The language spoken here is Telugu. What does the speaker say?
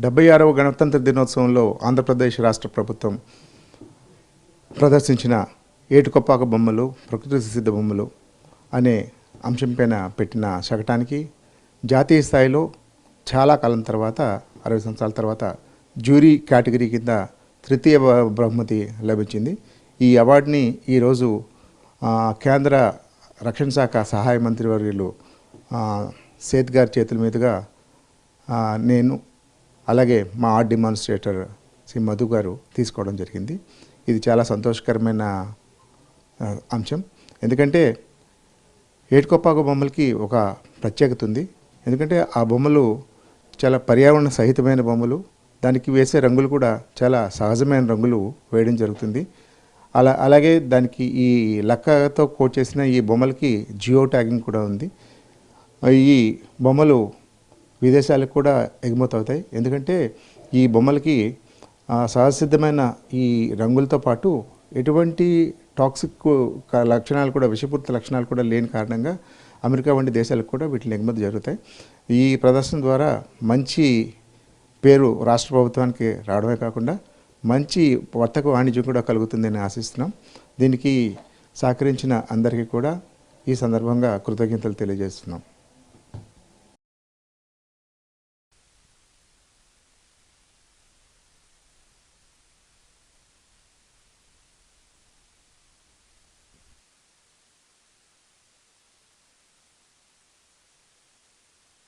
76వ గణతంత్ర దినోత్సవంలో ఆంధ్రప్రదేశ్ రాష్ట్ర ప్రభుత్వం ప్రదర్శించిన ఏటుకొప్పాక బొమ్మలు, ప్రకృతి సిద్ధ బొమ్మలు అనే అంశంపైన పెట్టిన శకటానికి జాతీయ స్థాయిలో చాలా కాలం తర్వాత 60 సంవత్సరాల తర్వాత జ్యూరీ కేటగిరీ కింద తృతీయ బహుమతి లభించింది. ఈ అవార్డుని ఈరోజు కేంద్ర రక్షణ శాఖ సహాయ మంత్రివర్యులు సేత్ గారి చేతుల మీదుగా నేను అలాగే మా ఆర్ట్ డెమాన్స్ట్రేటర్ శ్రీ మధు గారు తీసుకోవడం జరిగింది. ఇది చాలా సంతోషకరమైన అంశం. ఎందుకంటే ఏటుకొప్పాక బొమ్మలకి ఒక ప్రత్యేకత ఉంది. ఎందుకంటే ఆ బొమ్మలు చాలా పర్యావరణ సహితమైన బొమ్మలు. దానికి వేసే రంగులు కూడా చాలా సహజమైన రంగులు వేయడం జరుగుతుంది. అలాగే దానికి ఈ లక్కతో కోట్ చేసిన ఈ బొమ్మలకి జియో ట్యాగింగ్ కూడా ఉంది. ఈ బొమ్మలు విదేశాలకు కూడా ఎగుమతి అవుతాయి. ఎందుకంటే ఈ బొమ్మలకి సహజసిద్ధమైన ఈ రంగులతో పాటు ఎటువంటి టాక్సిక్ లక్షణాలు కూడా, విషపూరిత లక్షణాలు కూడా లేని కారణంగా అమెరికా వంటి దేశాలకు కూడా వీటిని ఎగుమతి జరుగుతాయి. ఈ ప్రదర్శన ద్వారా మంచి పేరు రాష్ట్ర ప్రభుత్వానికి రావడమే కాకుండా మంచి వర్తక వాణిజ్యం కూడా కలుగుతుందని ఆశిస్తున్నాం. దీనికి సహకరించిన అందరికీ కూడా ఈ సందర్భంగా కృతజ్ఞతలు తెలియజేస్తున్నాం.